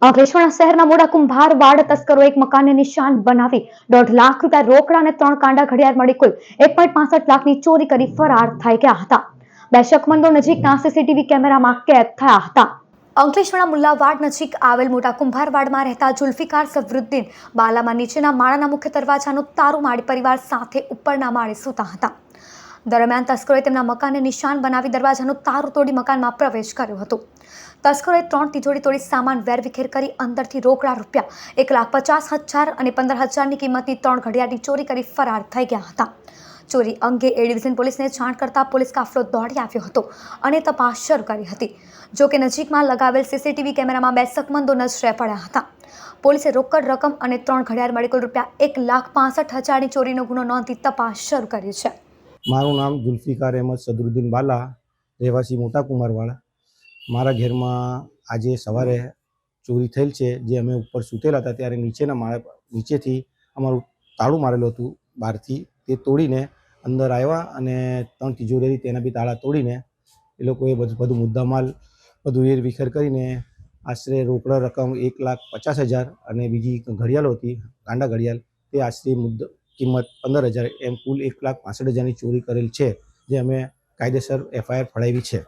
અંકલેશ્વરના શહેરના મોડા કુંભાર વાડ તસ્કરો એક મકાનને નિશાન બનાવી 1.5 લાખ રૂપિયા રોકડા અને 3 કાંડા ઘડિયાળ મળી કુલ 1.65 લાખની ચોરી કરી ફરાર થઈ ગયા હતા। બે શકમંદો નજીકના સીસીટીવી કેમેરામાં કેદ થયા હતા। અંકલેશ્વરના મુલ્લાવાડ નજીક આવેલ મોટા કુંભારવાડમાં રહેતા જુલ્ફિકાર સફરુદ્દીન બાલામાં નીચેના માળાના મુખ્ય દરવાજાનું તારું મારી પરિવાર સાથે ઉપરના માળે સૂતા હતા। દરમિયાન તસ્કરોએ તેમના મકાનને નિશાન બનાવી દરવાજાનું તારું તોડી મકાનમાં પ્રવેશ કર્યો હતો। તસ્કરોએ 3 તિજોરી તોડી સામાન વેરવિખેર કરી અંદરથી રોકડા રૂપિયા 1,50,000 અને 15,000ની કિંમતની 3 ઘડિયાળની ચોરી કરી ફરાર થઈ ગયા હતા। ચોરી અંગે એ ડિવિઝન પોલીસને જાણ કરતા પોલીસ કાફલો દોડી આવ્યો હતો અને તપાસ શરૂ કરી હતી। જો કે નજીકમાં લગાવેલ સીસીટીવી કેમેરામાં 2 શકમંદો નજરે પડ્યા હતા। પોલીસે રોકડ રકમ અને 3 ઘડિયાળ મળી કુલ રૂપિયા 1,65,000ની ચોરીનો ગુનો નોંધી તપાસ શરૂ કરી છે। મારું નામ જુલ્ફિકાર અહેમદ સદરુદ્દીન બાલા, રહેવાસી મોટા કુંભારવાડા। મારા ઘરમાં આજે સવારે ચોરી થયેલ છે। જે અમે ઉપર સૂતેલા હતા ત્યારે નીચેના માળા નીચેથી અમારું તાળું મારેલું હતું બહારથી, તે તોડીને અંદર આવ્યા અને 3 તિજોરી તેના બી તાળા તોડીને એ લોકોએ બધું મુદ્દામાલ બધું વેરવિખેર કરીને આશરે રોકડા રકમ 1,50,000 અને બીજી ઘડિયાળો હતી કાંડા ઘડિયાળ, તે આશરે કિંમત 15,000 એમ કુલ 1,65,000ની ચોરી કરેલ છે, જે અમે કાયદેસર FIR ફળાવી છે।